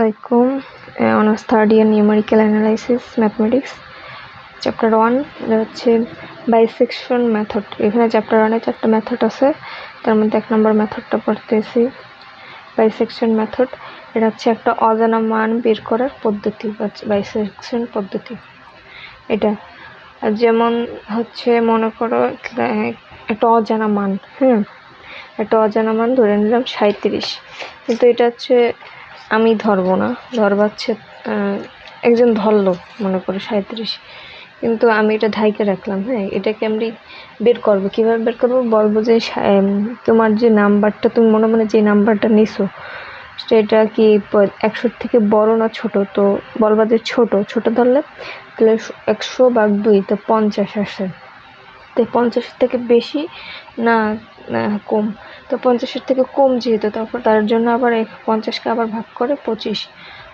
আসসালামাইকুম। Honours third year numerical analysis mathematics chapter 1 এটা হচ্ছে বাইসেকশন মেথড। এখানে চ্যাপ্টার 1-এ 4টা মেথড আছে, তার মধ্যে 1 নম্বর মেথডটা পড়তেছি বাইসেকশন মেথড। এটা হচ্ছে একটা অজানা মান বের করার পদ্ধতি, বাইসেকশন পদ্ধতি। এটা যেমন হচ্ছে মনে করো একটা অজানা মান, একটা অজানা মান ধরে নিলাম 37, কিন্তু এটা হচ্ছে আমি ধরবো না, ধরবা হচ্ছে একজন ধরলো মনে করো 37, কিন্তু আমি এটা ঢাইকে রাখলাম। এটাকে আমি বের করবো। কীভাবে বের করবো? বলবো যে তোমার যে নাম্বারটা, তুমি মনে মনে যে নাম্বারটা নিছো সেটা কি 100 থেকে বড় না ছোট? তো বলবা যে ছোট ধরলে তাহলে 100/2 তো 50 আসে। তো 50 থেকে বেশি না কম? তো 50 থেকে কম যেহেতু, তারপর তার জন্য আবার 50কে আবার ভাগ করে 25।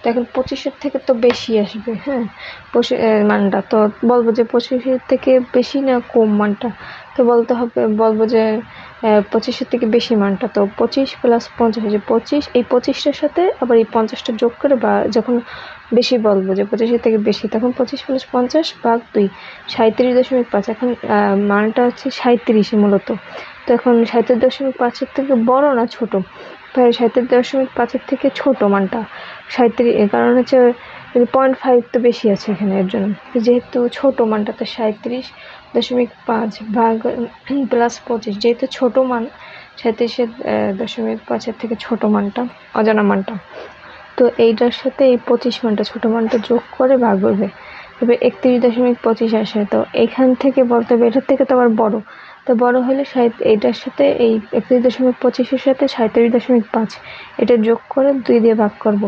তো এখন 25 থেকে তো বেশি আসবে, মানটা। তো বলবো যে 25 থেকে বেশি না কম মানটা? তো বলবো যে 25 থেকে বেশি মানটা। তো 25 + 50 যে 25, এই 25টার সাথে আবার এই 50টা যোগ করে, বা যখন বেশি বলবো যে 25 থেকে বেশি, তখন 25 + 50/2 37.5। এখন মানটা হচ্ছে 37 মূলত। তো এখন 37.5 থেকে বড় না ছোট? 37.5 থেকে ছোট মানটা 37, কারণ হচ্ছে 0.5 তো বেশি আছে এখানে, এর জন্য। যেহেতু ছোট মানটা, তো 37.5 ভাগ +25, যেহেতু ছোট মান 37.5 থেকে ছোট মানটা, অজানা মানটা, তো এইটার সাথে এই 25 মানটা, ছোট মানটা যোগ করে ভাগ করবে, তবে 31.25 আসে। তো এখান থেকে বলতে হবে এটার থেকে তো আবার বড়। তো বড় হলে এইটার সাথে এই 31.25-এর সাথে 37.5 এটা যোগ করে 2 দিয়ে ভাগ করব,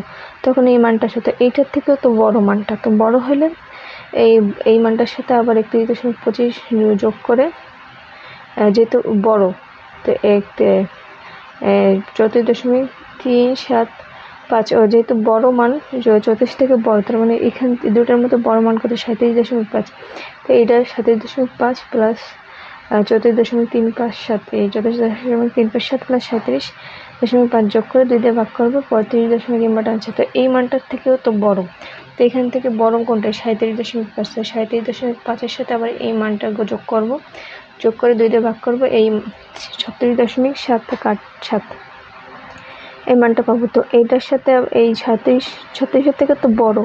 তখন এই মানটার সাথে এইটার থেকেও তো বড় মানটা। তো বড় হলে এই মানটার সাথে আবার 31.25 যোগ করে, যেহেতু বড়, তো 34.375, যেহেতু বড় মান 34 থেকে বড়, তার মানে এখান দুটার মধ্যে বড় মান কত? 37.5। তো এইটার 37.5 প্লাস 34.357, এই 34.357 প্লাস 37.5 যোগ করে 2 দিয়ে ভাগ করবো, 35.8 আছে। তো এই মানটার থেকেও তো বড়। তো এখান থেকে বড় কোনটা? 37.5। তো 37.5-এর সাথে আবার এই মানটা যোগ করবো, যোগ করে 2 দিয়ে ভাগ করবো, এই 36.7 এই মানটা পাবো। তো এইটার সাথে এই 36 থেকে তো বড়,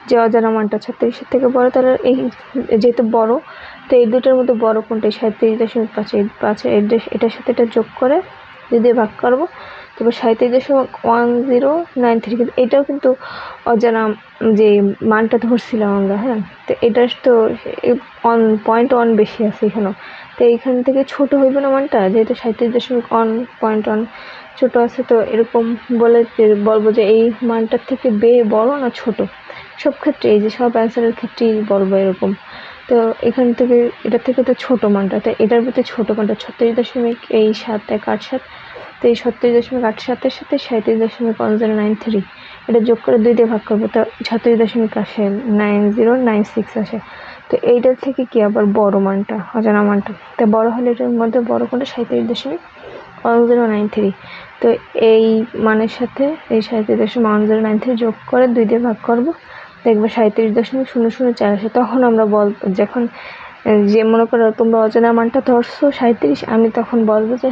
যে অজানা মানটা 36 থেকে বড়, তাহলে এই যেহেতু বড়, তো এই দুটোর মধ্যে বড় কোনটা? 37.5। এটার সাথে এটা যোগ করে 2 দিয়ে ভাগ করবো, তারপর 37.1093। কিন্তু এটাও কিন্তু অজানা যে মানটা ধরছিলাম আমরা। তো এটার তো 0.1 বেশি আছে এখানেও। তো এইখান থেকে ছোট হইবে না মানটা, যেহেতু 37.1 ছোট আছে। তো এরকম বলবো যে এই মানটার থেকে বড় না ছোট? সব ক্ষেত্রে, এই যে সব অ্যান্সারের ক্ষেত্রেই বলবো এরকম। তো এখান থেকে এটা থেকে তো ছোট মানটা, তাই এটার মধ্যে ছোট মানটা 36.787। তো এই 36.87-এর সাথে 37.1093 এটা যোগ করে 2 দিয়ে ভাগ করবো, তো 36.9096 আসে। তো এইটার থেকে কি আবার বড় মানটা, অজানা মানটা? তো বড় হলে এটার মধ্যে বড় কোনটা? 37.1093। তো এই মানের সাথে এই 37.1093 যোগ করে 2 দিয়ে ভাগ করবো, দেখবে 37.004 আসে। তখন আমরা যখন যে মনে করো তোমরা অজানা মানটা ধরছো 37, আমি তখন বলবো যে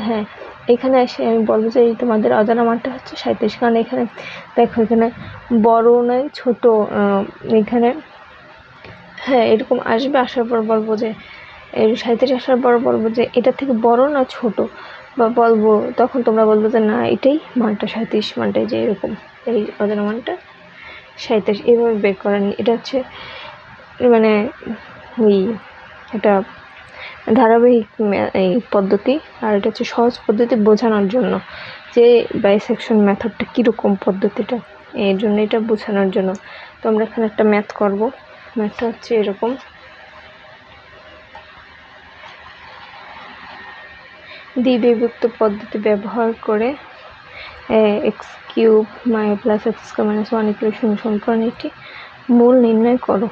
এখানে এসে আমি বলবো যে এই তোমাদের অজানা মানটা হচ্ছে 37, কারণ এখানে দেখো এখানে বড় নয় ছোট, এখানে এরকম আসবে। আসার পর বলবো যে 37 আসার পর বলবো যে এটা থেকে বড় না ছোট, বা বলবো, তখন তোমরা বলবো যে না এটাই মানটা 37 মানটাই, যে এরকম এই অজানা মানটা 37, এইভাবে বের করেন। এটা হচ্ছে মানে একটা ধারাবাহিক এই পদ্ধতি, আর এটা হচ্ছে সহজ পদ্ধতি বোঝানোর জন্য যে বাইসেকশন মেথডটা কীরকম পদ্ধতিটা, এর জন্য এটা বোঝানোর জন্য। তো আমরা এখানে একটা ম্যাথ করব। ম্যাথটা হচ্ছে এরকম: দ্বিবিভক্ত পদ্ধতি ব্যবহার করে x³ + x² - 1 = 0 সমীকরণ একটি মূল নির্ণয় করো।